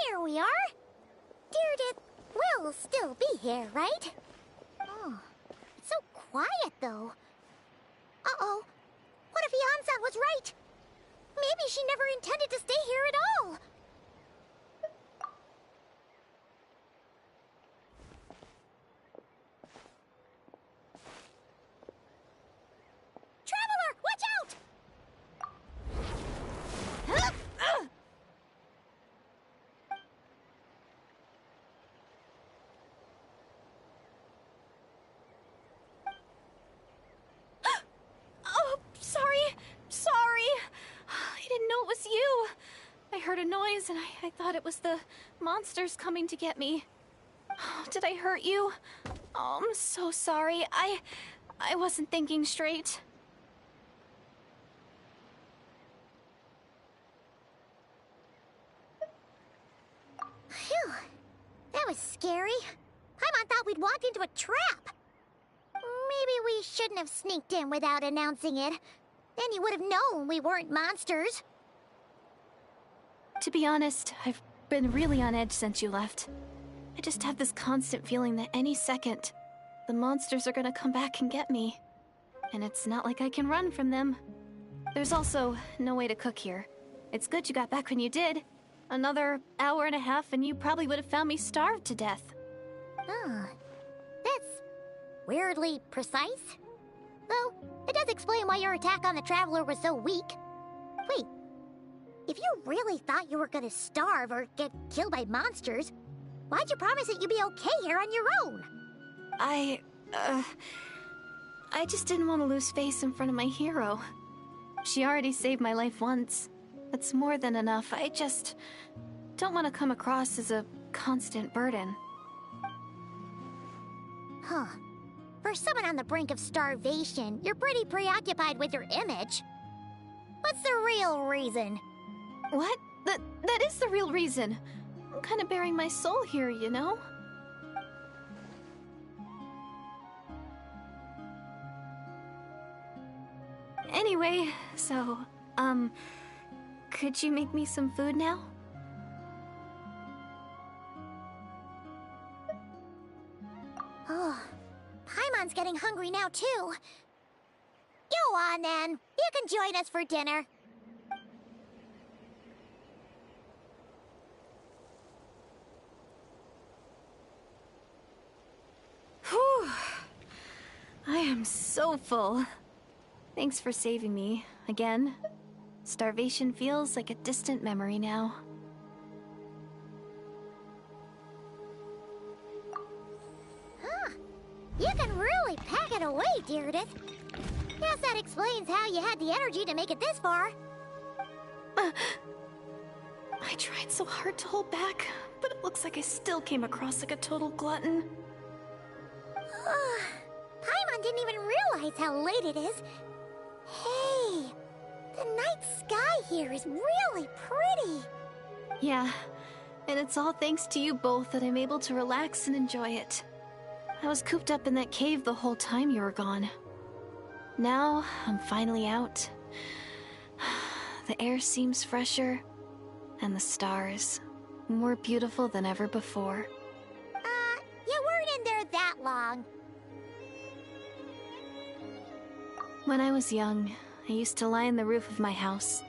Here we are. Deirdre will still be here, right? Oh, it's so quiet, though. Uh-oh. What if Yansan was right? Maybe she never intended to stay here at all. Traveler, watch out! Oh, sorry. I didn't know it was you. I heard a noise and I thought it was the monsters coming to get me. Oh, did I hurt you? Oh, I'm so sorry. I wasn't thinking straight. Phew. That was scary. Paimon thought we'd walked into a trap. Maybe we shouldn't have sneaked in without announcing it. Then you would have known we weren't monsters. To be honest, I've been really on edge since you left. I just have this constant feeling that any second, the monsters are gonna come back and get me. And it's not like I can run from them. There's also no way to cook here. It's good you got back when you did. Another hour and a half and you probably would have found me starved to death. Oh, that's weirdly precise. Though, it does explain why your attack on the Traveler was so weak. Wait, if you really thought you were gonna starve or get killed by monsters, why'd you promise that you'd be okay here on your own? I just didn't want to lose face in front of my hero. She already saved my life once. That's more than enough. I just don't want to come across as a constant burden. Huh. For someone on the brink of starvation, you're pretty preoccupied with your image. What's the real reason? What? That is the real reason. I'm kind of bearing my soul here, you know? Anyway, so, could you make me some food now? Oh, Paimon's getting hungry now, too. Go on, then. You can join us for dinner. Whew. I am so full. Thanks for saving me, again. Starvation feels like a distant memory now. Huh. You can really pack it away, Deirdre. Guess that explains how you had the energy to make it this far. I tried so hard to hold back, but it looks like I still came across like a total glutton. Paimon didn't even realize how late it is. Hey, the night sky here is really pretty. Yeah, and it's all thanks to you both that I'm able to relax and enjoy it. I was cooped up in that cave the whole time you were gone. Now, I'm finally out. The air seems fresher, and the stars more beautiful than ever before. You weren't in there that long. When I was young, I used to lie on the roof of my house,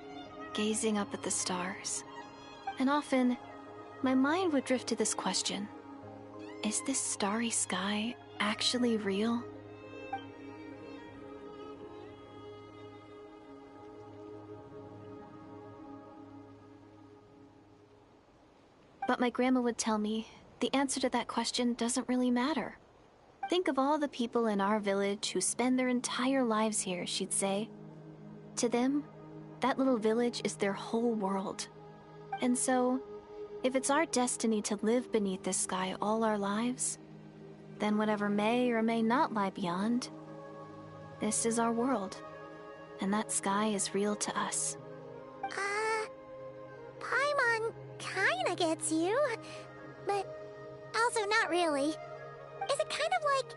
gazing up at the stars. And often, my mind would drift to this question. Is this starry sky actually real? But my grandma would tell me the answer to that question doesn't really matter. Think of all the people in our village who spend their entire lives here, she'd say. To them, that little village is their whole world. And so, if it's our destiny to live beneath this sky all our lives, then whatever may or may not lie beyond, this is our world. And that sky is real to us. Paimon kinda gets you, but also not really. Is it kind of like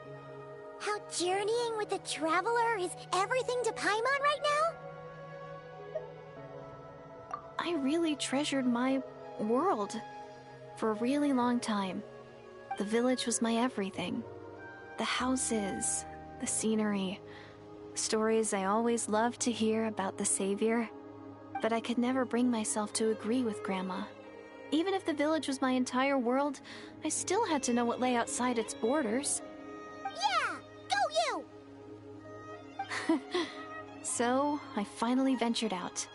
how journeying with the Traveler is everything to Paimon right now? I really treasured my world for a really long time. The village was my everything. The houses, the scenery, stories I always loved to hear about the Savior. But I could never bring myself to agree with Grandma. Even if the village was my entire world, I still had to know what lay outside its borders. Yeah! Go you! So, I finally ventured out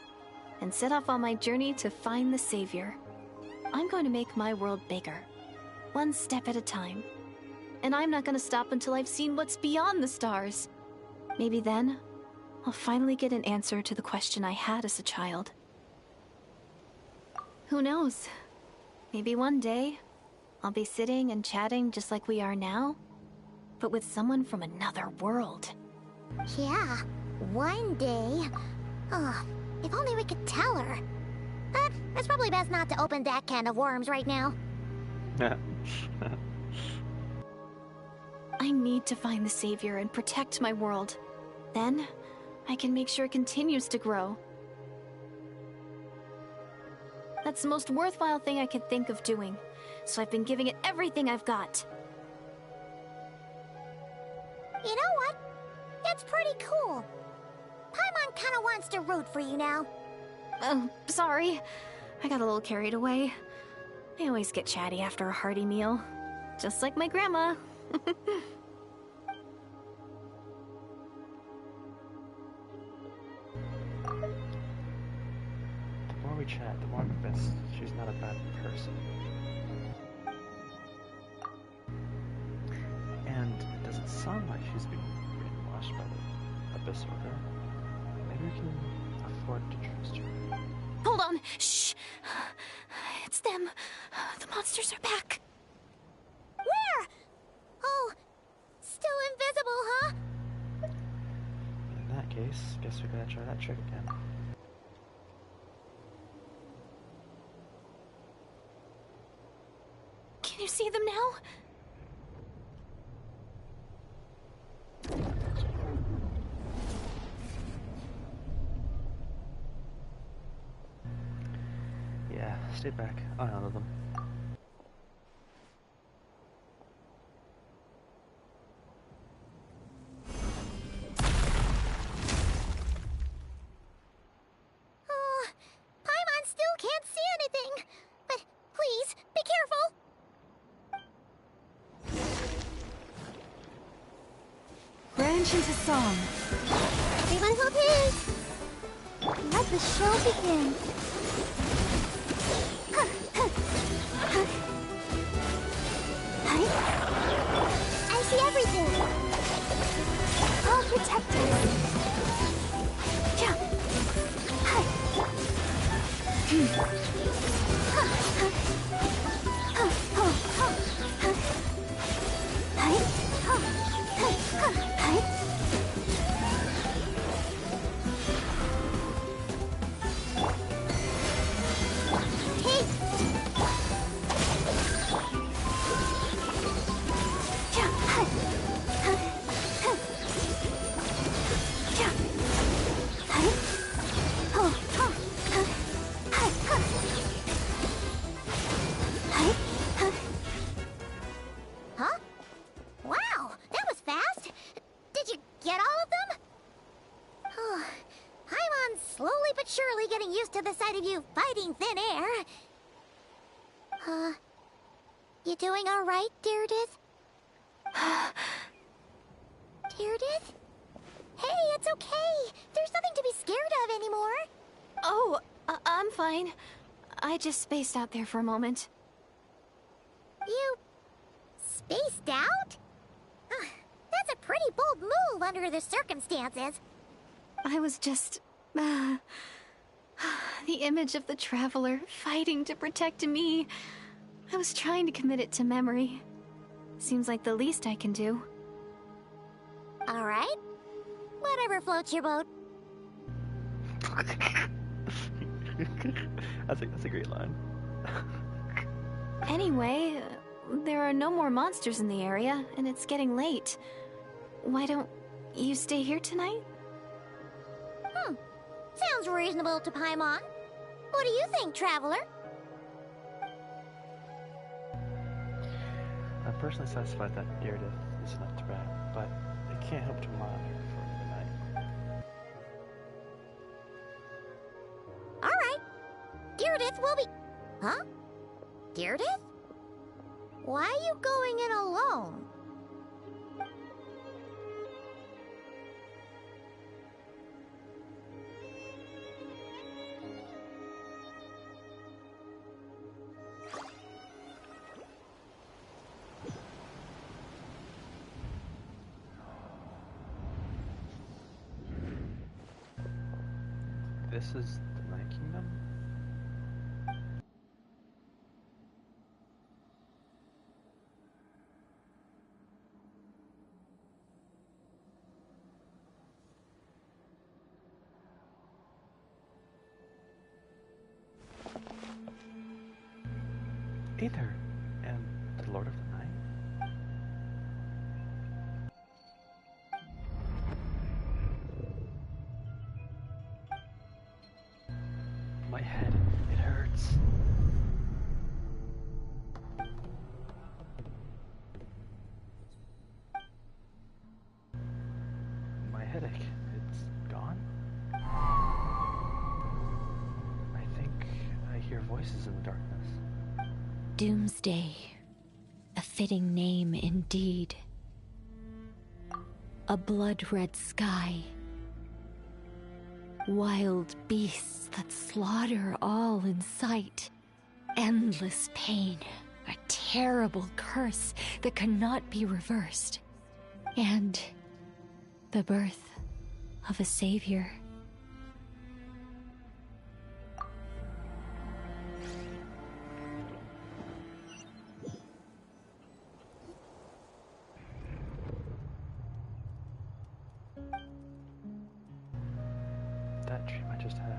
and set off on my journey to find the Savior. I'm going to make my world bigger, one step at a time. And I'm not going to stop until I've seen what's beyond the stars. Maybe then, I'll finally get an answer to the question I had as a child. Who knows? Maybe one day, I'll be sitting and chatting just like we are now, but with someone from another world. Yeah, one day. Oh, if only we could tell her. But it's probably best not to open that can of worms right now. I need to find the Savior and protect my world. Then, I can make sure it continues to grow. That's the most worthwhile thing I could think of doing, so I've been giving it everything I've got. You know what? It's pretty cool. Paimon kinda wants to root for you now. Oh, sorry. I got a little carried away. I always get chatty after a hearty meal. Just like my grandma. The more we chat, the more I'm convinced she's not a bad person. And it doesn't sound like she's been brainwashed by the Abyss Order. Maybe we can afford to trust her. Hold on! Shh! It's them. The monsters are back. Where? Oh, still invisible, huh? In that case, guess we gotta try that trick again. Can you see them now? Yeah, stay back. I'll handle them. Oh, Paimon still can't see anything. But please, be careful. Branch into song. Everyone hold his. Let the show begin. I see everything. I'll protect us. Huh? Wow, that was fast. Did you get all of them? Oh, Paimon's slowly but surely getting used to the sight of you fighting thin air. You doing all right, Deirdith? Deirdith? Hey, it's okay. There's nothing to be scared of anymore. Oh, I'm fine. I just spaced out there for a moment. You spaced out? Ugh, That's a pretty bold move under the circumstances. I was just... the image of the Traveler fighting to protect me. I was trying to commit it to memory. Seems like the least I can do. Alright. Whatever floats your boat. That's a great line. Anyway, there are no more monsters in the area, and it's getting late. Why don't you stay here tonight? Sounds reasonable to Paimon. What do you think, Traveler? I'm personally satisfied that Iridith is not too bad, but I can't help to monitor for the night. Alright. Deirdith will be... Huh? Deirdith? Why are you going in alone? This is the Night Kingdom? Aether and the Lord of the Night? My head, it hurts. My headache, it's gone? I think I hear voices in the darkness. Doomsday. A fitting name indeed. A blood-red sky. Wild beasts that slaughter all in sight. Endless pain. A terrible curse that cannot be reversed. And the birth of a savior. That dream I just had.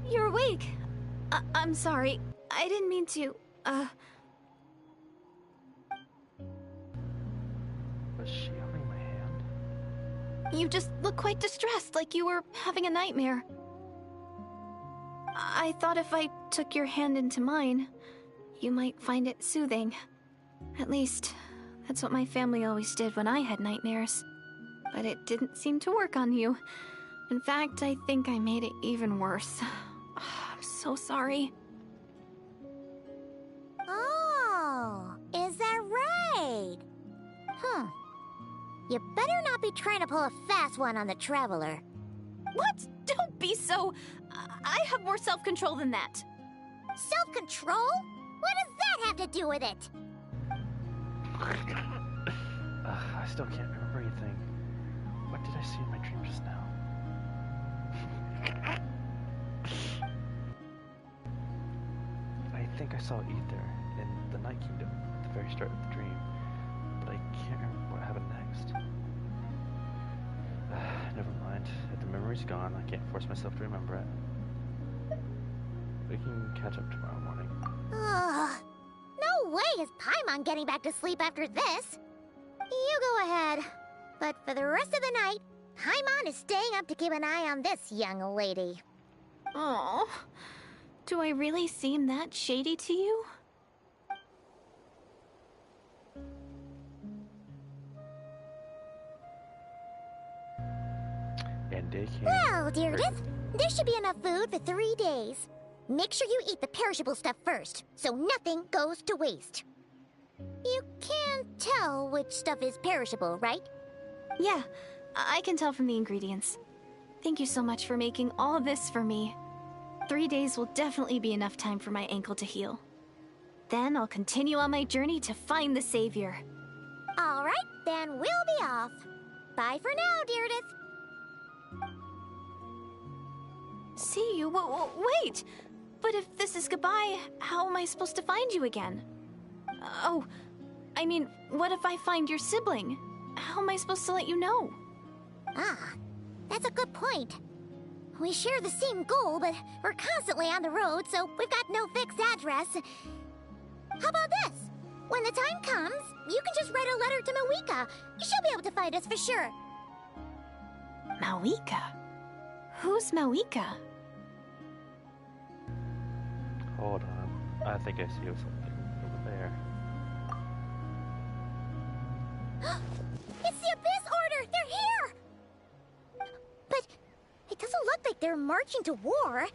You're awake! I'm sorry. I didn't mean to, Was she holding my hand? You just look quite distressed, like you were having a nightmare. I thought if I took your hand into mine, you might find it soothing. At least, that's what my family always did when I had nightmares. But it didn't seem to work on you. In fact, I think I made it even worse. I'm so sorry. Oh, is that right? You better not be trying to pull a fast one on the Traveler. What? Don't be so... I have more self-control than that. Self-control? What does that have to do with it? I still can't remember anything. What did I see in my dream just now? I think I saw Aether in the Night Kingdom at the very start of the dream, but I can't remember what happened next. Never mind. If the memory's gone, I can't force myself to remember it. We can catch up tomorrow morning. Ugh. No way is Paimon getting back to sleep after this. You go ahead. But for the rest of the night, Paimon is staying up to keep an eye on this young lady. Oh, do I really seem that shady to you? And day came. Well, Deirdith, there should be enough food for 3 days. Make sure you eat the perishable stuff first, so nothing goes to waste. You can't tell which stuff is perishable, right? Yeah, I can tell from the ingredients. Thank you so much for making all of this for me. 3 days will definitely be enough time for my ankle to heal. Then I'll continue on my journey to find the Savior. All right, then we'll be off. Bye for now, Deirdre. See you? Wait! But if this is goodbye, how am I supposed to find you again? Oh, I mean, what if I find your sibling? How am I supposed to let you know? Ah, that's a good point. We share the same goal, but we're constantly on the road, so we've got no fixed address. How about this? When the time comes, you can just write a letter to Mawika. She'll be able to find us for sure. Mawika? Who's Mawika? Hold on. I think I see something over there. It's the Abyss Order! They're here! But it doesn't look like they're marching to war.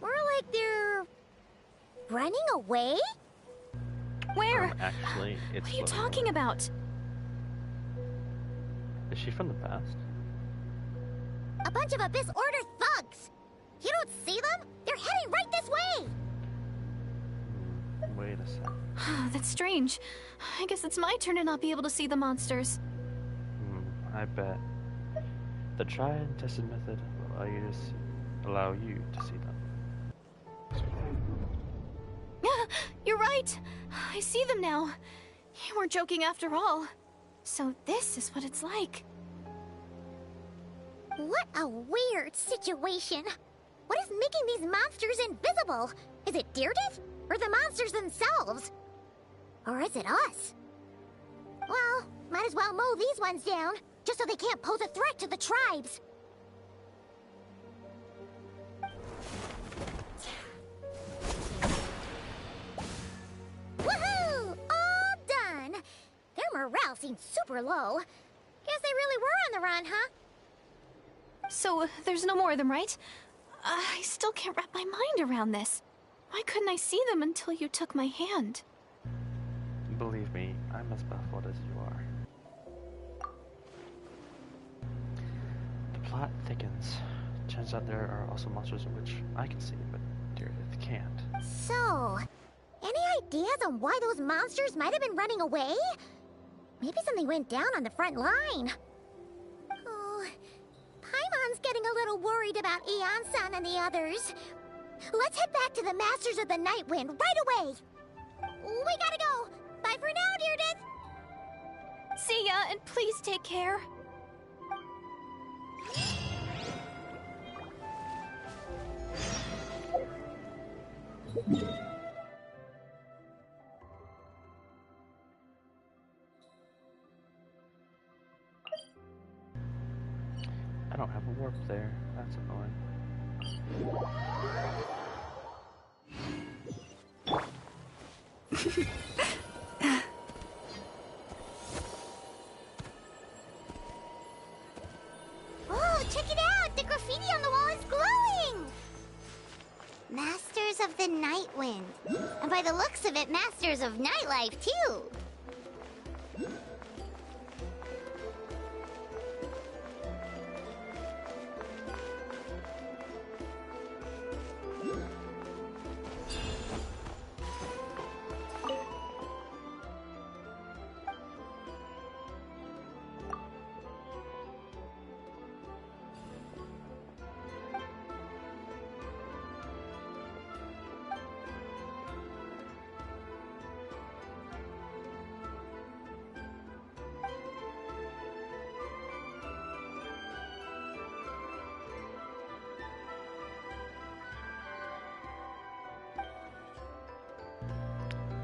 More like they're running away? Where? Actually, it's What are you talking about? Is she from the past? A bunch of Abyss Order thugs! You don't see them? They're heading right this way! Wait a sec. That's strange. I guess it's my turn to not be able to see the monsters. I bet. The tried and tested method will allow you to see them. You're right! I see them now. You weren't joking after all. So this is what it's like. What a weird situation. What is making these monsters invisible? Is it Deirdre? Or the monsters themselves? Or is it us? Well, might as well mow these ones down, just so they can't pose a threat to the tribes. Woohoo! All done! Their morale seemed super low. Guess they really were on the run, huh? So, there's no more of them, right? I still can't wrap my mind around this. Why couldn't I see them until you took my hand? Believe me, I'm as baffled as you are. The plot thickens. Turns out there are also monsters in which I can see, but Deirdre can't. So, any ideas on why those monsters might have been running away? Maybe something went down on the front line. Oh, Paimon's getting a little worried about Eon-san and the others. Let's head back to the Masters of the Night Wind right away. We gotta go. Bye for now, Deirdre. See ya, and please take care. I don't have a warp there. That's annoying. Oh, check it out! The graffiti on the wall is glowing! Masters of the Night Wind. And by the looks of it, Masters of Nightlife, too.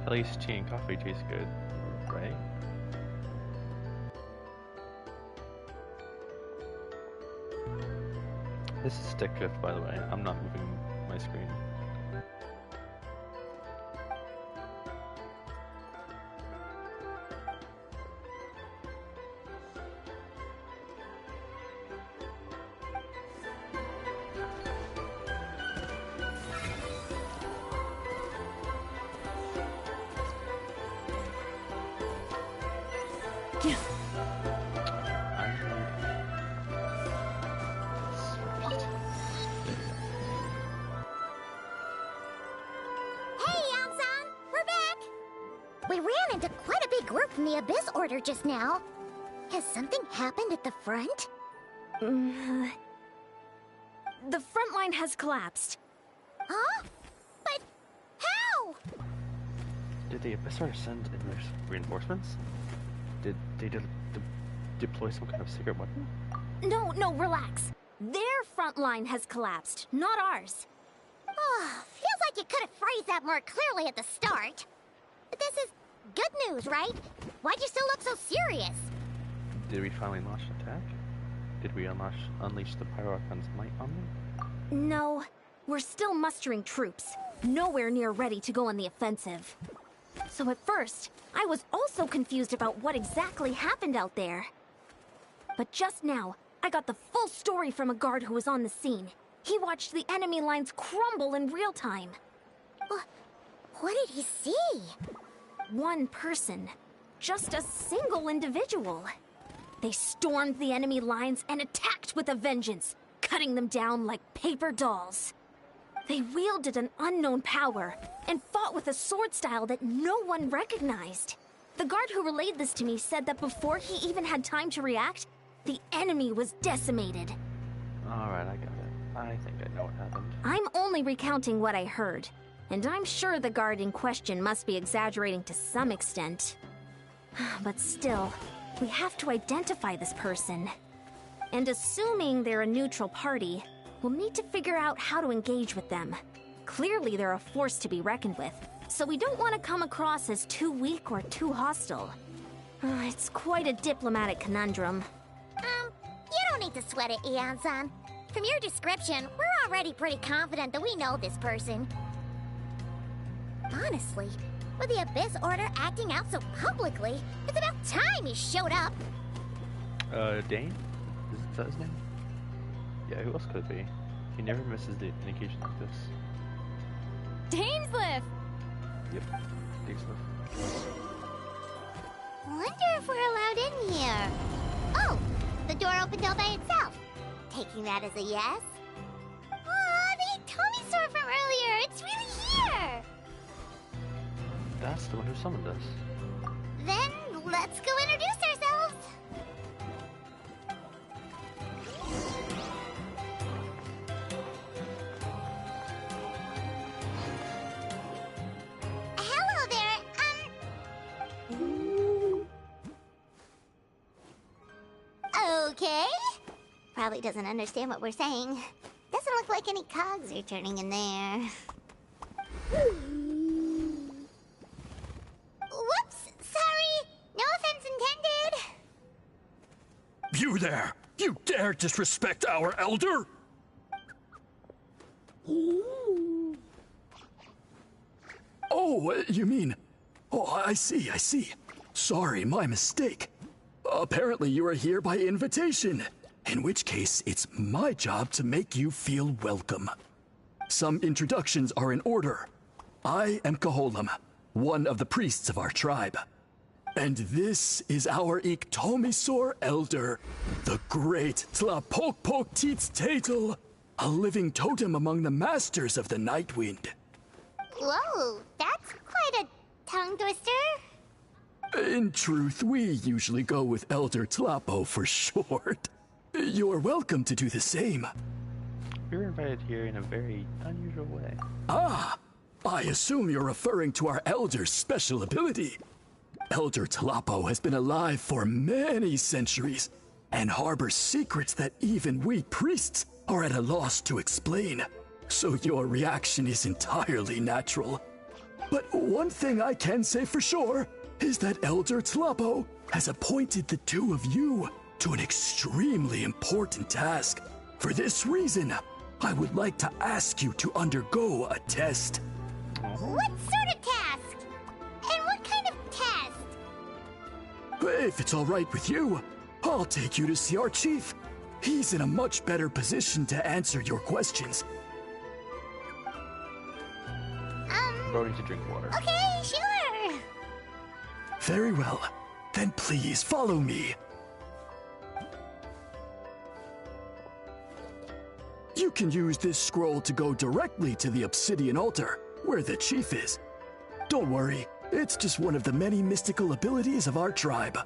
At least tea and coffee taste good, right? This is stick drift, by the way. I'm not moving my screen. Hey, Eon-san! We're back! Abyss Order just now. Has something happened at the front? The front line has collapsed. Huh? But how? Did the Abyss Order send in reinforcements? Did they deploy some kind of secret weapon? No, relax. Their front line has collapsed, not ours. Oh, feels like you could have phrased that more clearly at the start. But this is good news, right? Why'd you still look so serious? Did we finally launch an attack? Did we unleash the Pyro Archon's might on them? No, we're still mustering troops. Nowhere near ready to go on the offensive. So at first, I was also confused about what exactly happened out there. But just now, I got the full story from a guard who was on the scene. He watched the enemy lines crumble in real time. What did he see? One person. Just a single individual. They stormed the enemy lines and attacked with a vengeance, cutting them down like paper dolls. They wielded an unknown power and fought with a sword style that no one recognized. The guard who relayed this to me said that before he even had time to react, the enemy was decimated. Alright, I got it. I think I know what happened. I'm only recounting what I heard, and I'm sure the guard in question must be exaggerating to some extent. But still, we have to identify this person. And assuming they're a neutral party, we'll need to figure out how to engage with them. Clearly they're a force to be reckoned with, so we don't want to come across as too weak or too hostile. It's quite a diplomatic conundrum. You don't need to sweat it, Eon-san. From your description, we're already pretty confident that we know this person. Honestly, with the Abyss Order acting out so publicly, it's about time he showed up. Dane? Is that his name? Yeah, who else could it be? He never misses an occasion like this. Dainsliff! Yep, Dainsliff. Wonder if we're allowed in here. Oh, the door opened all by itself. Taking that as a yes? Aw, the Tommy store from earlier. It's really here. That's the one who summoned us. Then let's go introduce ourselves. Hello there. Okay. Probably doesn't understand what we're saying. Doesn't look like any cogs are turning in there. Whoops, sorry. No offense intended. You there! You dare disrespect our elder? Oh, you mean... Oh, I see. Sorry, my mistake. Apparently you are here by invitation, in which case it's my job to make you feel welcome. Some introductions are in order. I am Koholum, one of the priests of our tribe. And this is our Iktomisor elder, the great Tlapokpokteets a living totem among the masters of the Nightwind. Whoa, that's quite a tongue twister. In truth, we usually go with Elder Tlapo for short. You're welcome to do the same. We were invited here in a very unusual way. Ah, I assume you're referring to our elder's special ability. Elder Tlapo has been alive for many centuries and harbors secrets that even we priests are at a loss to explain. So your reaction is entirely natural. But one thing I can say for sure is that Elder Tlapo has appointed the two of you to an extremely important task. For this reason, I would like to ask you to undergo a test. What sort of task? And what kind of test? If it's all right with you, I'll take you to see our chief. He's in a much better position to answer your questions. Bro needs to drink water. Okay, sure. Very well. Then please follow me. You can use this scroll to go directly to the obsidian altar, where the chief is. Don't worry, It's just one of the many mystical abilities of our tribe.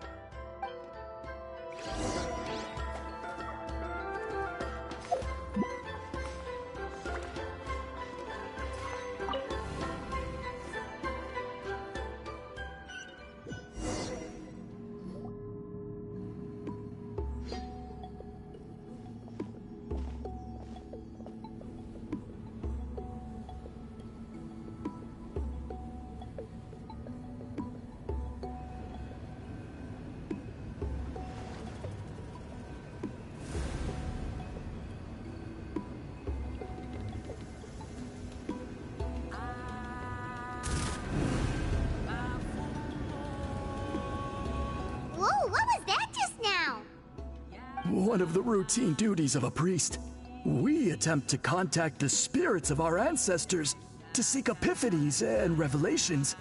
One of the routine duties of a priest. We attempt to contact the spirits of our ancestors to seek epiphanies and revelations.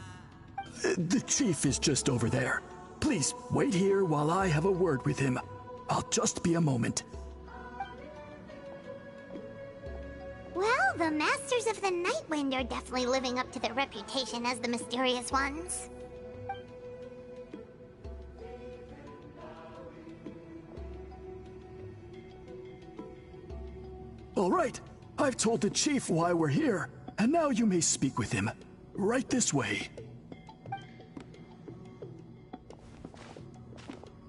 The chief is just over there. Please wait here while I have a word with him. I'll just be a moment. Well, the Masters of the Night Wind are definitely living up to their reputation as the mysterious ones. All right, I've told the chief why we're here, and now you may speak with him. Right this way.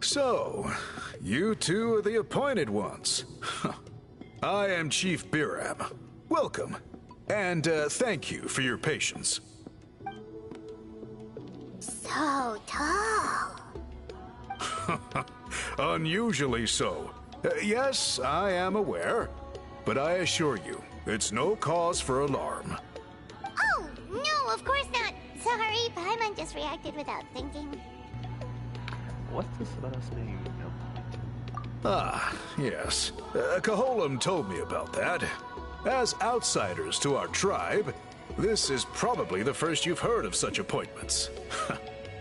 So, you two are the appointed ones. I am Chief Biram. Welcome, and thank you for your patience. So tall. Unusually so. Yes, I am aware. But I assure you, it's no cause for alarm. Oh, no, of course not. Sorry, Paimon just reacted without thinking. What's this about us being, Ah, yes. Kaholam told me about that. As outsiders to our tribe, this is probably the first you've heard of such appointments.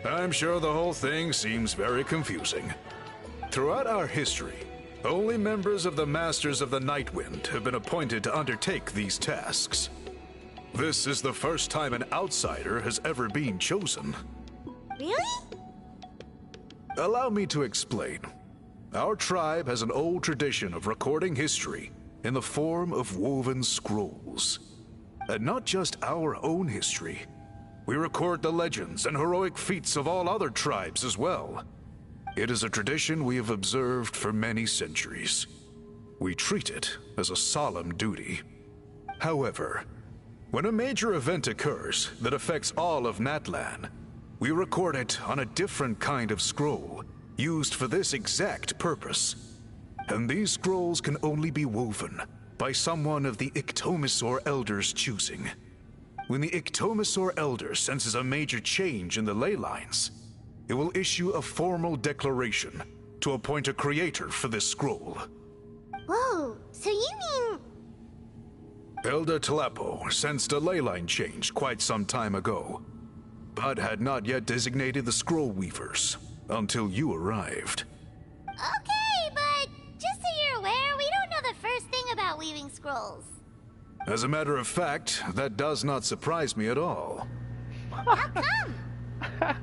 I'm sure the whole thing seems very confusing. Throughout our history, only members of the Masters of the Night Wind have been appointed to undertake these tasks. This is the first time an outsider has ever been chosen. Really? Allow me to explain. Our tribe has an old tradition of recording history in the form of woven scrolls. And not just our own history. We record the legends and heroic feats of all other tribes as well. It is a tradition we have observed for many centuries. We treat it as a solemn duty. However, when a major event occurs that affects all of Natlan, we record it on a different kind of scroll, used for this exact purpose. And these scrolls can only be woven by someone of the Iktomisor Elder's choosing. When the Iktomisor Elder senses a major change in the ley lines, it will issue a formal declaration to appoint a creator for this scroll. Whoa, so you mean... Elder Tlapo sensed a ley line change quite some time ago, but had not yet designated the scroll weavers until you arrived. Okay, but just so you're aware, we don't know the first thing about weaving scrolls. As a matter of fact, that does not surprise me at all. How come?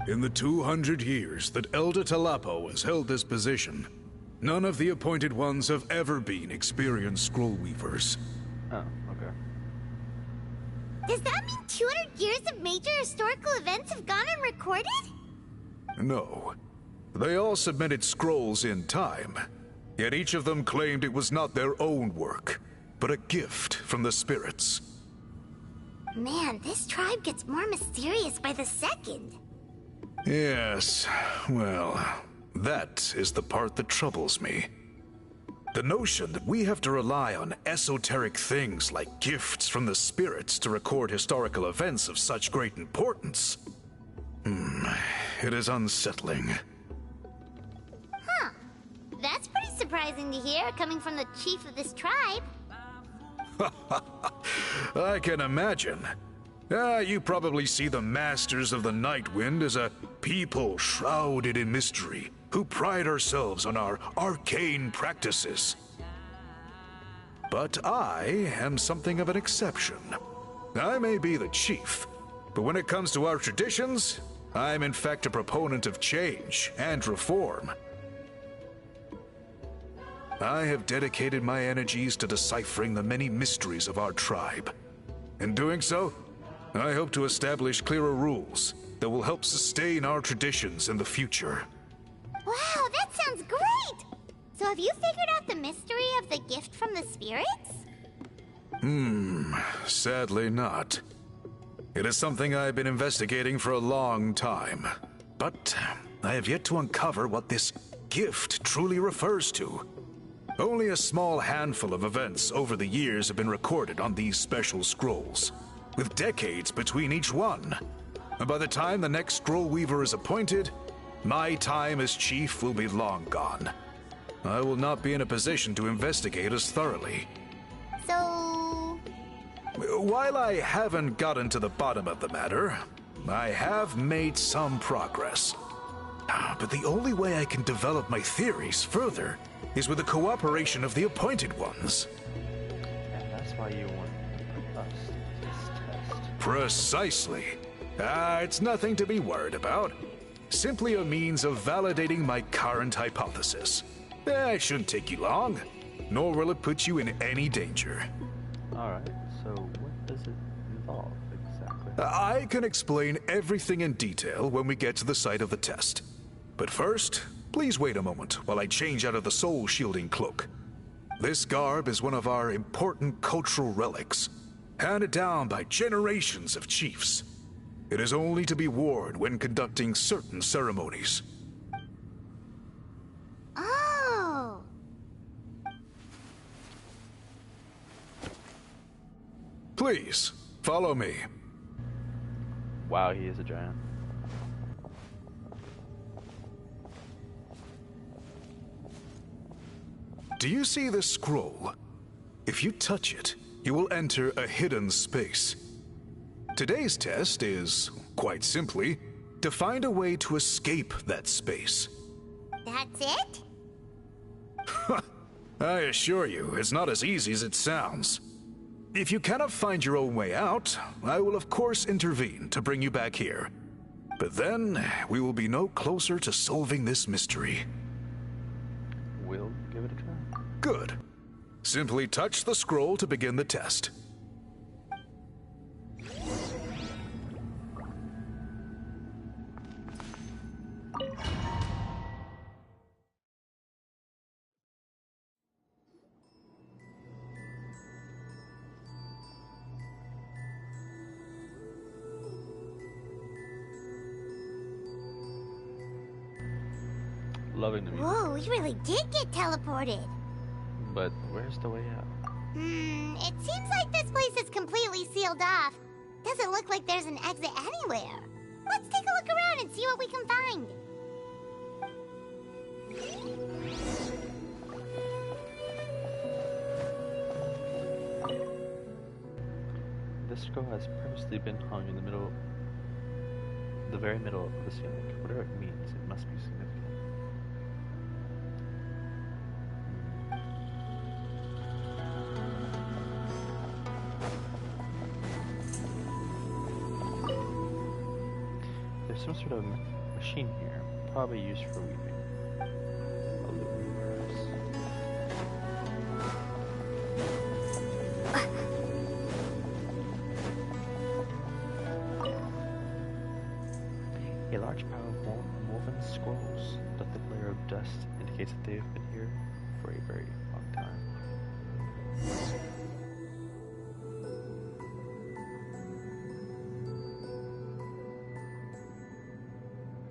In the 200 years that Elder Tlapo has held this position, none of the appointed ones have ever been experienced scroll weavers. Oh, okay. Does that mean 200 years of major historical events have gone unrecorded? No. They all submitted scrolls in time, yet each of them claimed it was not their own work, but a gift from the spirits. Man, this tribe gets more mysterious by the second. Yes, well, that is the part that troubles me. The notion that we have to rely on esoteric things like gifts from the spirits to record historical events of such great importance. It is unsettling. Huh. That's pretty surprising to hear, coming from the chief of this tribe. I can imagine. You probably see the Masters of the Night Wind as a people shrouded in mystery, who pride ourselves on our arcane practices. But I am something of an exception. I may be the chief, But when it comes to our traditions, I'm in fact a proponent of change and reform. I have dedicated my energies to deciphering the many mysteries of our tribe. In doing so, I hope to establish clearer rules that will help sustain our traditions in the future. Wow, that sounds great! So have you figured out the mystery of the gift from the spirits? Sadly not. It is something I've been investigating for a long time. But I have yet to uncover what this gift truly refers to. Only a small handful of events over the years have been recorded on these special scrolls, with decades between each one. And by the time the next scroll weaver is appointed, my time as chief will be long gone. I will not be in a position to investigate as thoroughly. So... While I haven't gotten to the bottom of the matter, I have made some progress. But the only way I can develop my theories further is with the cooperation of the appointed ones. And that's why you want to put us to this test. Precisely. It's nothing to be worried about. Simply a means of validating my current hypothesis. It shouldn't take you long, nor will it put you in any danger. Alright, so what does it involve exactly? I can explain everything in detail when we get to the site of the test. But first, please wait a moment while I change out of the soul-shielding cloak. This garb is one of our important cultural relics, handed down by generations of chiefs. It is only to be worn when conducting certain ceremonies. Oh! Please, follow me. Wow, he is a giant. Do you see this scroll? If you touch it, you will enter a hidden space. Today's test is, quite simply, to find a way to escape that space. That's it? I assure you, it's not as easy as it sounds. If you cannot find your own way out, I will of course intervene to bring you back here. But then, we will be no closer to solving this mystery. We'll give it a try. Good. Simply touch the scroll to begin the test. Loving the music. Whoa, we really did get teleported. But where's the way out? It seems like this place is completely sealed off. Doesn't look like there's an exit anywhere. Let's take a look around and see what we can find. This scroll has previously been hung in the very middle of the ceiling. Whatever it means, it must be significant. There's some sort of machine here, probably used for weaving. A large pile of woven scrolls. The thick layer of dust indicates that they have been here for a very long time.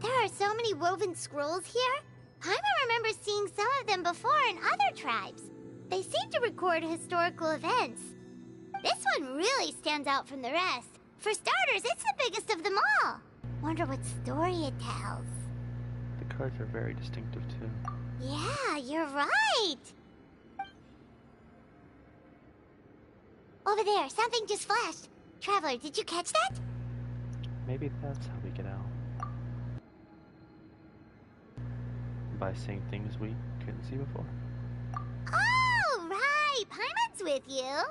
There are so many woven scrolls here. Paimon remembers seeing some of them before in other tribes. They seem to record historical events. This one really stands out from the rest. For starters, it's the biggest of them all. Wonder what story it tells. The cards are very distinctive too. Yeah, you're right. Over there, something just flashed. Traveler, did you catch that? Maybe that's how we get out. By seeing things we couldn't see before. Oh, right. Paimon's with you.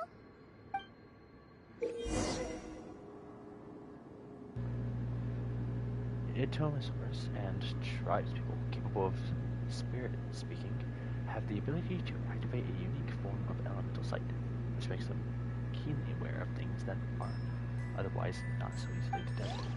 Itomosaurs and tribespeople capable of spirit speaking have the ability to activate a unique form of elemental sight, which makes them keenly aware of things that are otherwise not so easily detected.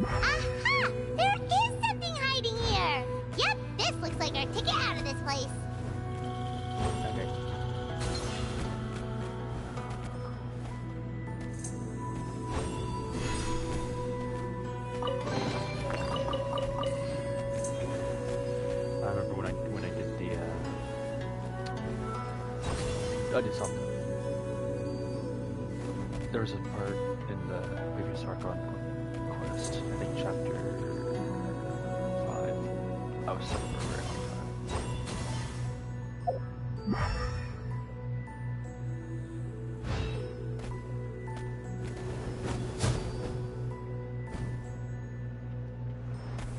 Aha! There is something hiding here! Yep, this looks like our ticket out of this place. Okay. I remember when I did the I did something. There was a part in the previous Archon quest, I think chapter 5. I was stuck for a very long time.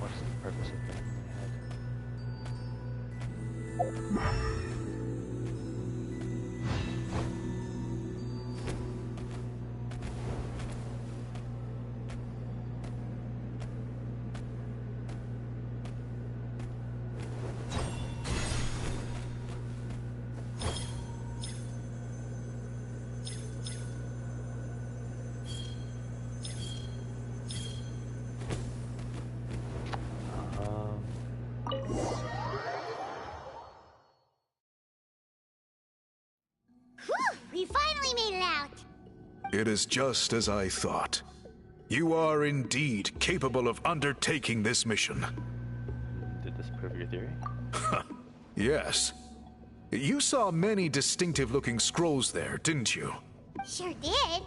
What is the purpose of that in my head? Whew! We finally made it out! It is just as I thought. You are indeed capable of undertaking this mission. Did this prove your theory? Yes. You saw many distinctive-looking scrolls there, didn't you? Sure did.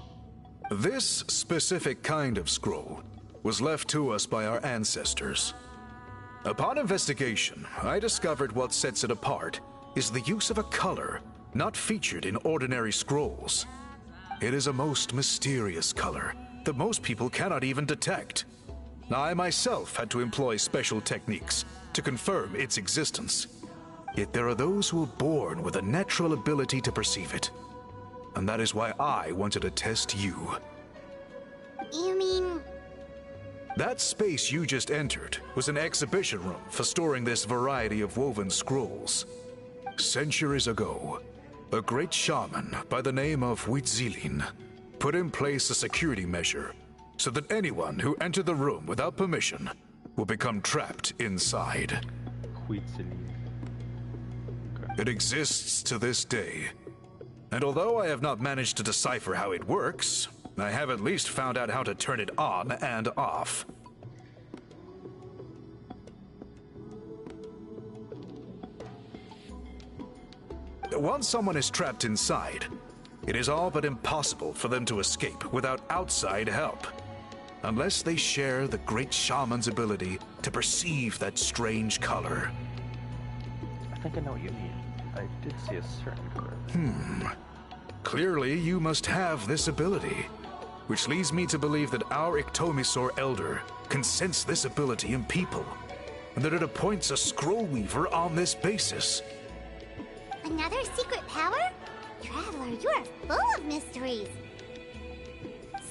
This specific kind of scroll was left to us by our ancestors. Upon investigation, I discovered what sets it apart is the use of a color not featured in ordinary scrolls. It is a most mysterious color that most people cannot even detect. I myself had to employ special techniques to confirm its existence. Yet there are those who are born with a natural ability to perceive it. And that is why I wanted to test you. You mean... That space you just entered was an exhibition room for storing this variety of woven scrolls. Centuries ago, a great shaman by the name of Huitzilin put in place a security measure so that anyone who entered the room without permission will become trapped inside. Huitzilin. Okay. It exists to this day, and although I have not managed to decipher how it works, I have at least found out how to turn it on and off. Once someone is trapped inside, it is all but impossible for them to escape without outside help, unless they share the great shaman's ability to perceive that strange color. I think I know what you mean. I did see a certain color. Clearly, you must have this ability, which leads me to believe that our Ictomisaur Elder can sense this ability in people, and that it appoints a scroll weaver on this basis. Another secret power? Traveler, you are full of mysteries.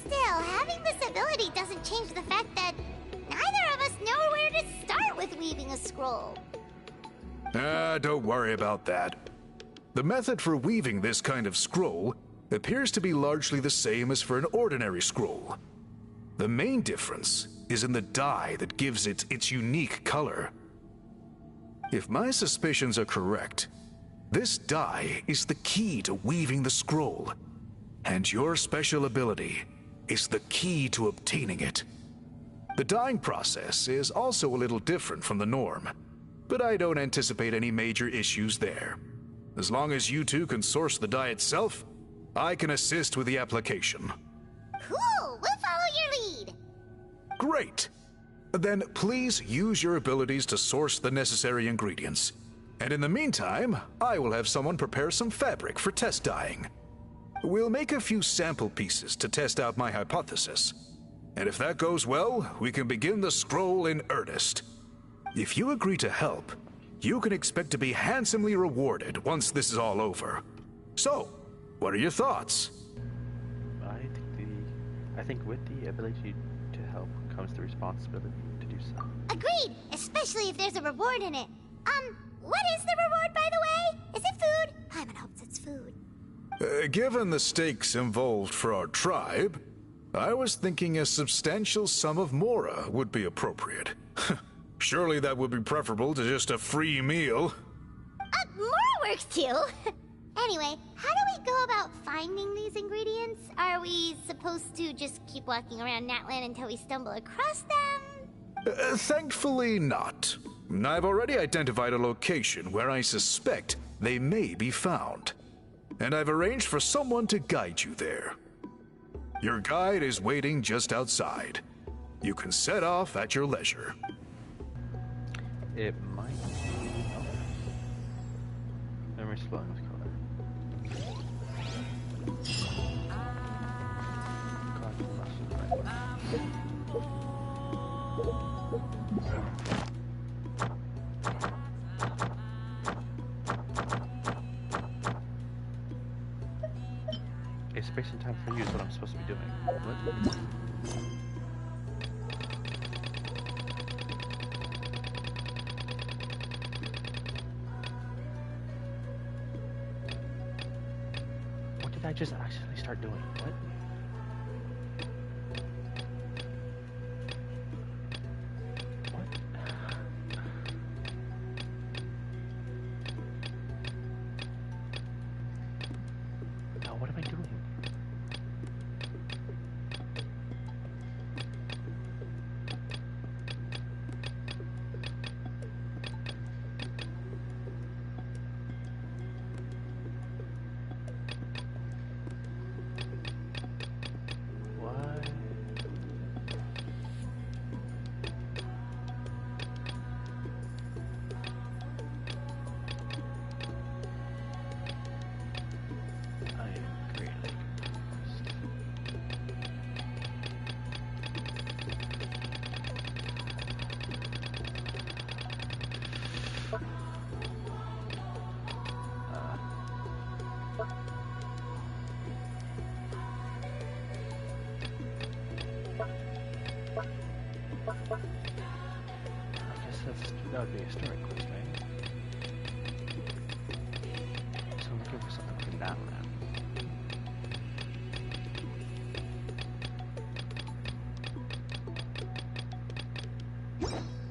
Still, having this ability doesn't change the fact that neither of us know where to start with weaving a scroll. Don't worry about that. The method for weaving this kind of scroll appears to be largely the same as for an ordinary scroll. The main difference is in the dye that gives it its unique color. If my suspicions are correct, this dye is the key to weaving the scroll, and your special ability is the key to obtaining it. The dyeing process is also a little different from the norm, but I don't anticipate any major issues there. As long as you two can source the dye itself, I can assist with the application. Cool! We'll follow your lead! Great! Then please use your abilities to source the necessary ingredients. And in the meantime, I will have someone prepare some fabric for test dyeing. We'll make a few sample pieces to test out my hypothesis. And if that goes well, we can begin the scroll in earnest. If you agree to help, you can expect to be handsomely rewarded once this is all over. So, what are your thoughts? I think with the ability to help comes the responsibility to do so. Agreed! Especially if there's a reward in it. What is the reward, by the way? Is it food? Paimon hopes it's food. Given the stakes involved for our tribe, I was thinking a substantial sum of mora would be appropriate. Surely that would be preferable to just a free meal. Mora works too! Anyway, how do we go about finding these ingredients? Are we supposed to just keep walking around Natlan until we stumble across them? Thankfully not. I've already identified a location where I suspect they may be found. And I've arranged for someone to guide you there. Your guide is waiting just outside. You can set off at your leisure. It might be... Oh. Memory spelling with color. Space and time for you is what I'm supposed to be doing. What? What did I just actually start doing? What? What am I doing? That would be a story quest, right? So I'm looking for something like that around.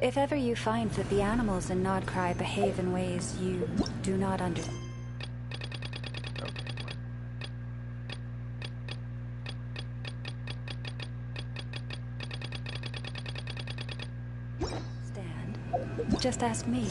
If ever you find that the animals in Nodcry behave in ways you do not understand. Just ask me.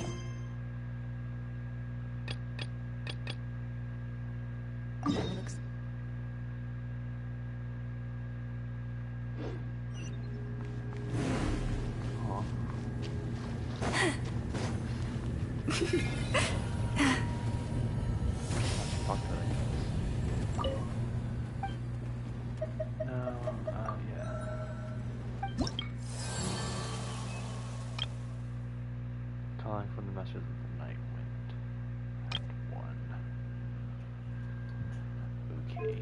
Calling from the message of the night wind. Okay.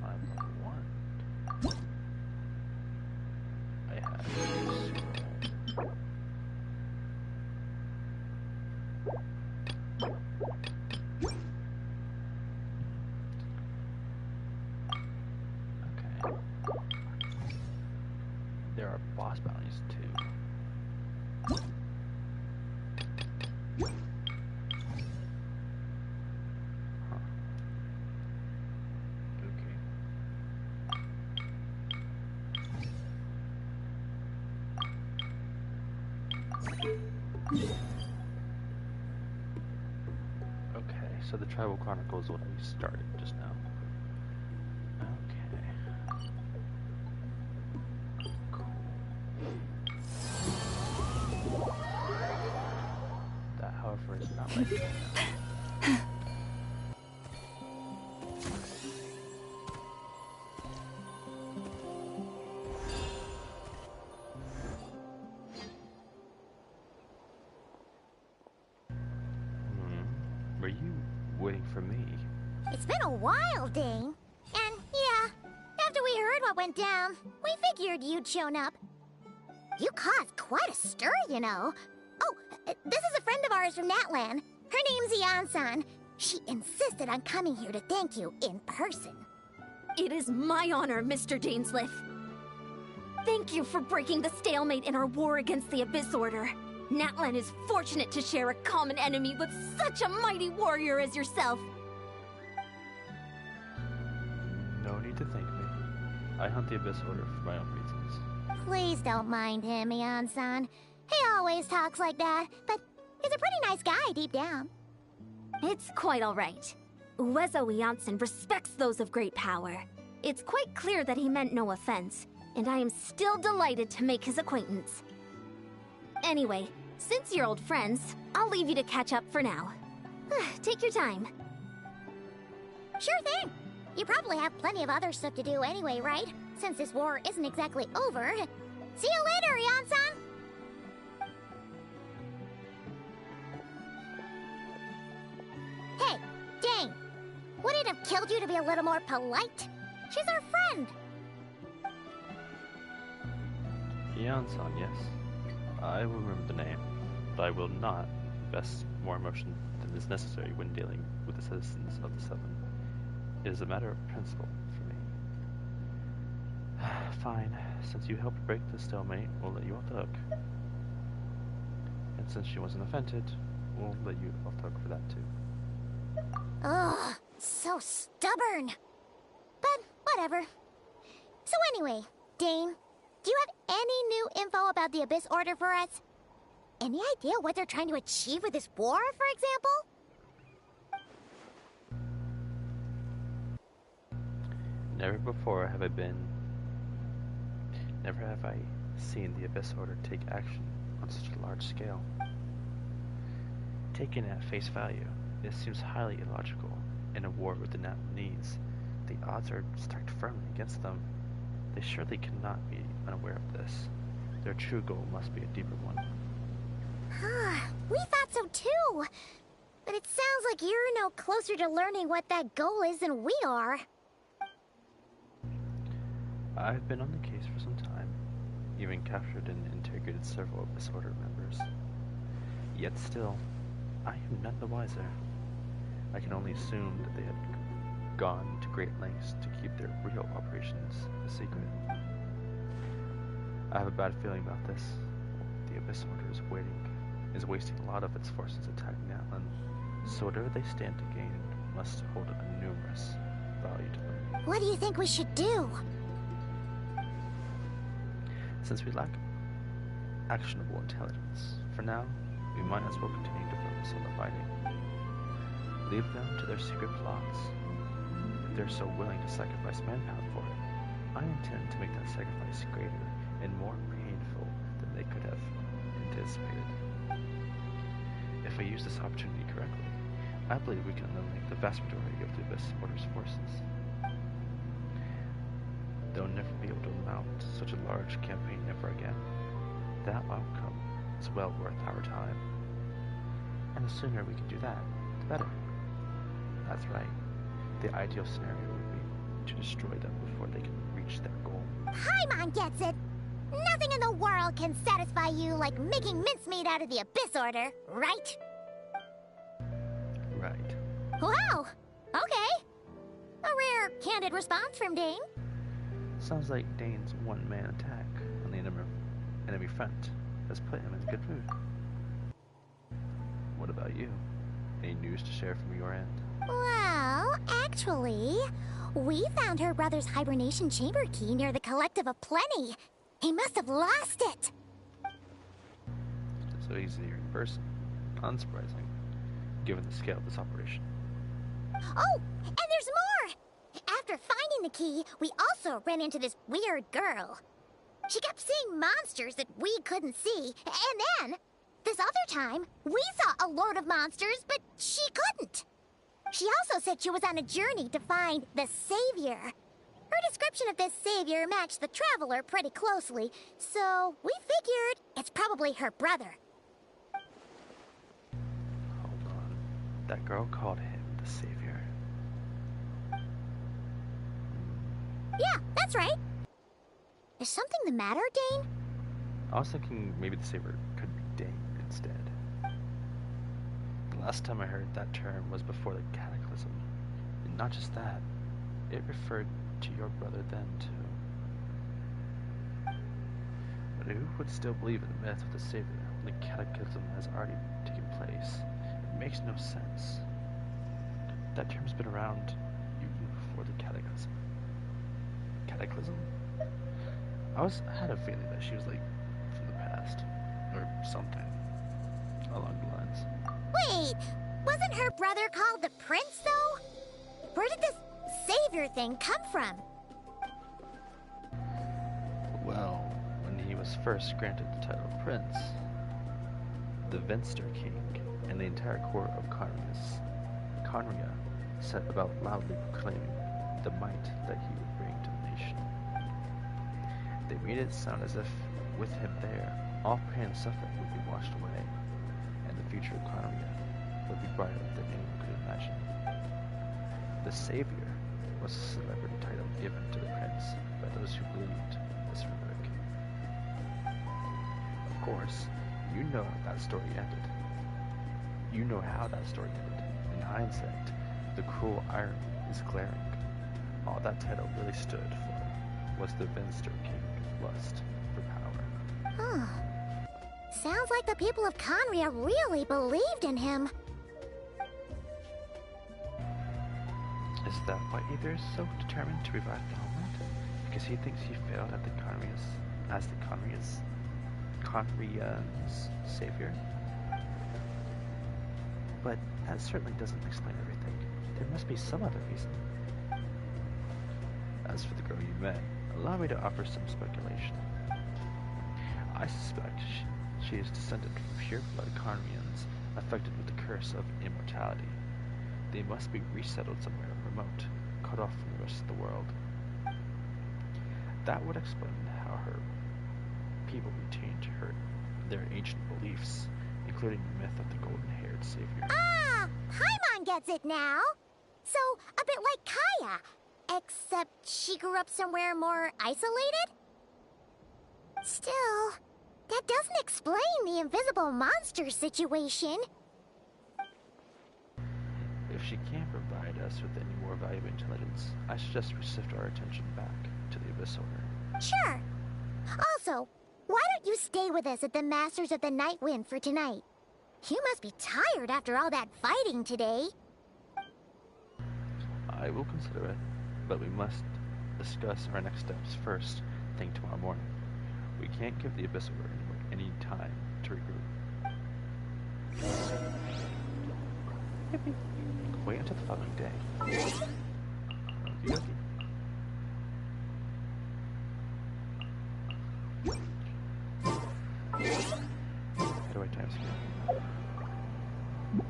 I'm one. I have So the Tribal Chronicles is what I started just now. Okay. Cool. That, however, is not like that. Were you waiting for me? It's been a while, Dane. And yeah, after we heard what went down, we figured you'd shown up. You caused quite a stir, you know. Oh, this is a friend of ours from Natlan. Her name's Ian-san. She insisted on coming here to thank you in person. It is my honor, Mr. Dainsleif. Thank you for breaking the stalemate in our war against the Abyss Order. Natlan is fortunate to share a common enemy with such a mighty warrior as yourself. No need to thank me. I hunt the Abyss Order for my own reasons. Please don't mind him, Ian-san. He always talks like that, but he's a pretty nice guy deep down. It's quite all right. Uezo Janssen respects those of great power. It's quite clear that he meant no offense, and I am still delighted to make his acquaintance. Anyway, since you're old friends, I'll leave you to catch up for now. Take your time. Sure thing. You probably have plenty of other stuff to do anyway, right? Since this war isn't exactly over. See you later, Ian-san! Hey, Dane! Would it have killed you to be a little more polite? She's our friend! Ian-san, yes. I will remember the name, but I will not invest more emotion than is necessary when dealing with the citizens of the Seven. It is a matter of principle for me. Fine, since you helped break the stalemate, we'll let you off the hook. And since she wasn't offended, we'll let you off the hook for that too. Ugh, so stubborn. But whatever. So anyway, Dane, do you have any new info about the Abyss Order for us? Any idea what they're trying to achieve with this war, for example? Never have I seen the Abyss Order take action on such a large scale. Taken at face value, it seems highly illogical. In a war with the Natlanese, the odds are stacked firmly against them. They surely cannot be unaware of this. Their true goal must be a deeper one. We thought so too! But it sounds like you're no closer to learning what that goal is than we are. I've been on the case for some time, even captured and interrogated several Abyss Order members. Yet still, I am none the wiser. I can only assume that they had gone to great lengths to keep their real operations a secret. I have a bad feeling about this. The Abyss Order is wasting a lot of its forces attacking Atlan, so whatever they stand to gain must hold a numerous value to them. What do you think we should do? Since we lack actionable intelligence, for now, we might as well continue to focus on the fighting. Leave them to their secret plots. If they're so willing to sacrifice manpower for it, I intend to make that sacrifice greater and more painful than they could have anticipated. If I use this opportunity correctly, I believe we can eliminate the vast majority of the Abyss Order's forces. They'll never be able to mount such a large campaign ever again. That outcome is well worth our time. And the sooner we can do that, the better. That's right. The ideal scenario would be to destroy them before they can reach their goal. Paimon gets it! Nothing in the world can satisfy you like making mincemeat out of the Abyss Order, right? Right. Wow! Okay. A rare, candid response from Dane. Sounds like Dane's one-man attack on the enemy front has put him in a good mood. What about you? Any news to share from your end? Well, actually, we found her brother's hibernation chamber key near the Collective of Plenty. He must have lost it. So he's here in person. Unsurprising, given the scale of this operation. Oh, and there's more! After finding the key, we also ran into this weird girl. She kept seeing monsters that we couldn't see, and then, this other time, we saw a load of monsters, but she couldn't. She also said she was on a journey to find the Savior. Her description of this Savior matched the Traveler pretty closely, so we figured it's probably her brother. Hold on. That girl called him the Savior. Yeah, that's right. Is something the matter, Dane? I was thinking maybe the Savior could be Dane instead. The last time I heard that term was before the Cataclysm. And not just that, it referred to your brother then, too. But who would still believe in the myth of the Savior when the Cataclysm has already taken place? It makes no sense. That term's been around even before the Cataclysm. Cataclysm? I had a feeling that she was like from the past, or something along the lines. Wait, wasn't her brother called the Prince, though? Where did this Savior thing come from? Well, when he was first granted the title Prince, the Venster King and the entire court of Conria set about loudly proclaiming the might that he would bring to the nation. They made it sound as if, with him there, all pain and suffering would be washed away, and the future of Conria would be brighter than anyone could imagine. The Savior was a celebrity title given to the prince by those who believed this rhetoric. Of course, you know how that story ended. You know how that story ended. In hindsight, the cruel irony is glaring. All that title really stood for was the Venster King's lust for power. Huh. Sounds like the people of Conria really believed in him. Is that why Aether is so determined to revive the homeland? Because he thinks he failed at the Conria's savior? But that certainly doesn't explain everything. There must be some other reason. As for the girl you met, allow me to offer some speculation. I suspect she is descended from pure-blood Conrians affected with the curse of immortality. They must be resettled somewhere remote, cut off from the rest of the world. That would explain how her people retained their ancient beliefs, including the myth of the golden-haired savior. Ah! Paimon gets it now! So, a bit like Kaya, except she grew up somewhere more isolated? Still, that doesn't explain the invisible monster situation. If she can't provide us with any more valuable intelligence, I suggest we shift our attention back to the Abyss Order. Sure. Also, why don't you stay with us at the Masters of the Night Wind for tonight? You must be tired after all that fighting today. I will consider it, but we must discuss our next steps first thing tomorrow morning. We can't give the Abyss Order any time to regroup. Maybe wait until the following day. Okey-dokey. How do I time skip?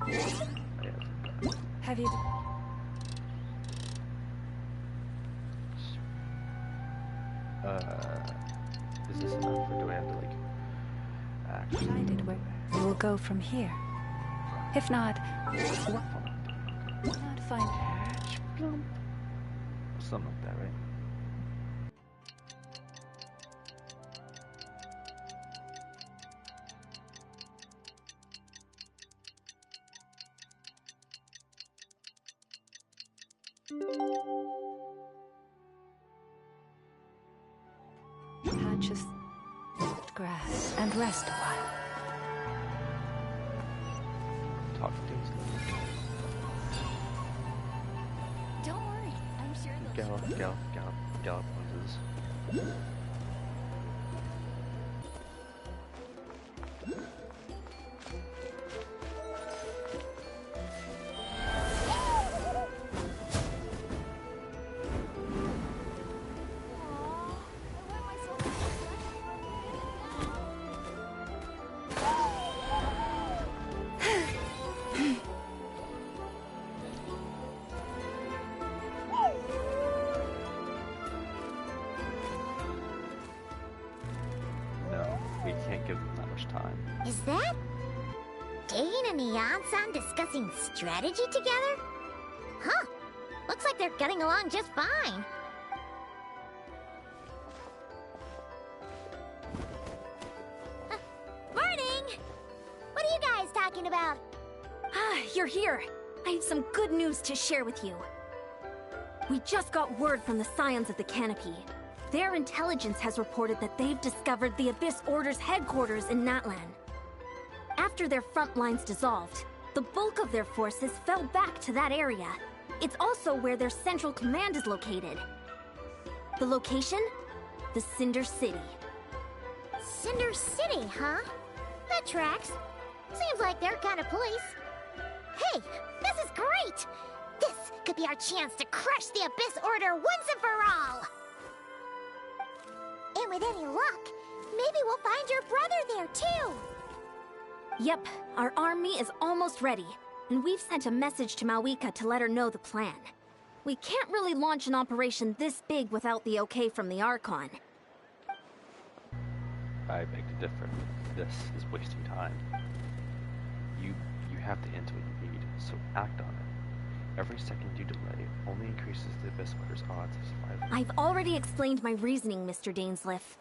Oh, yeah, Have you... is this enough, or do I have to, like, actually... decided where we will go from here? If not, what... not find... Something like that, right? patches grass and rest a while. Talk to things. Don't worry, I'm sure they'll... Gallop noises. time. Is that Dane and Neon-san discussing strategy together? Huh. Looks like they're getting along just fine. Morning! What are you guys talking about? Ah, you're here. I have some good news to share with you. We just got word from the Scions of the Canopy. Their intelligence has reported that they've discovered the Abyss Order's headquarters in Natlan. After their front lines dissolved, the bulk of their forces fell back to that area. It's also where their central command is located. The location? The Cinder City. Cinder City, huh? That tracks. Seems like their kind of place. Hey, this is great! This could be our chance to crush the Abyss Order once and for all! And with any luck, maybe we'll find your brother there too! Yep, our army is almost ready, and we've sent a message to Mawika to let her know the plan. We can't really launch an operation this big without the okay from the Archon. I beg to differ. This is wasting time. You have the intel you need, so act on it. Every second you delay only increases the Abyss Order's odds of survival. I've already explained my reasoning, Mr. Dainsleif.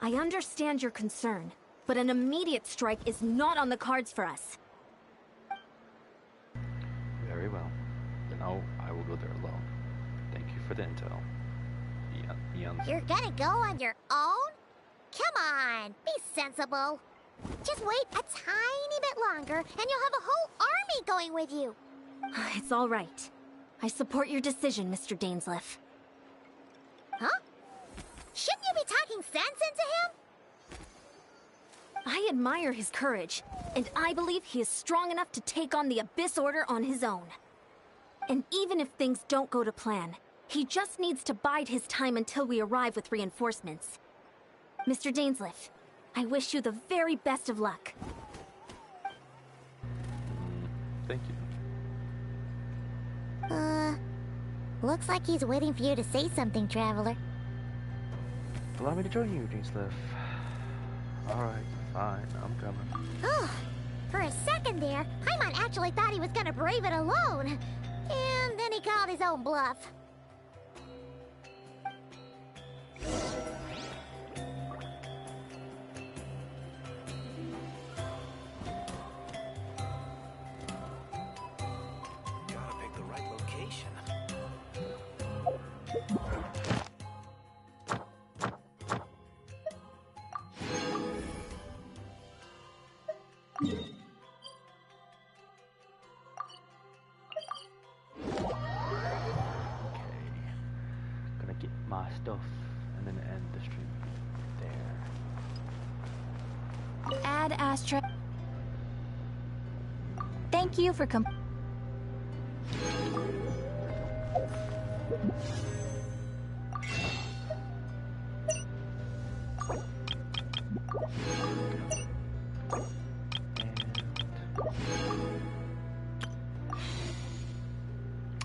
I understand your concern, but an immediate strike is not on the cards for us. Very well. Then I will go there alone. Thank you for the intel. Eons. You're gonna go on your own? Come on, be sensible. Just wait a tiny bit longer, and you'll have a whole army going with you. It's all right. I support your decision, Mr. Dainsleif. Huh? Shouldn't you be talking sense into him? I admire his courage, and I believe he is strong enough to take on the Abyss Order on his own. And even if things don't go to plan, he just needs to bide his time until we arrive with reinforcements. Mr. Dainsleif, I wish you the very best of luck. Thank you. Looks like he's waiting for you to say something, Traveler. Allow me to join you, Dainsleif. Alright, fine, I'm coming. Oh, for a second there, Paimon actually thought he was gonna brave it alone. And then he called his own bluff. Gotta pick the right location. Gonna get my stuff and then end the stream there. Ad Astra. Thank you for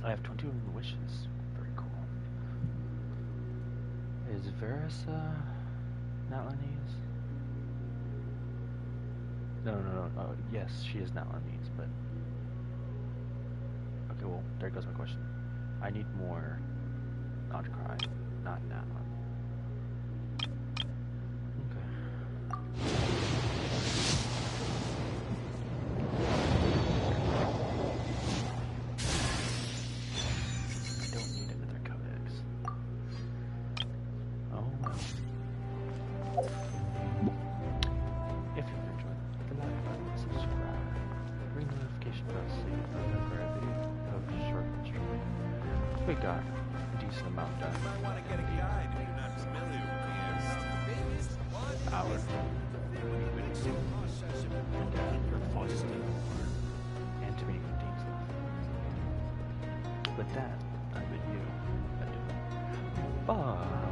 I have 21 wishes. Very cool. Is Verisa Natlanese? No. Yes, she is Natlanese, but... Okay, well, there goes my question. I need more non-crime, not Natlan. We got a decent amount done. You might want to get a guide if you're not familiar with the hour. Your voice and to meeting with Dean's left. With that, I bid you adieu. Bye.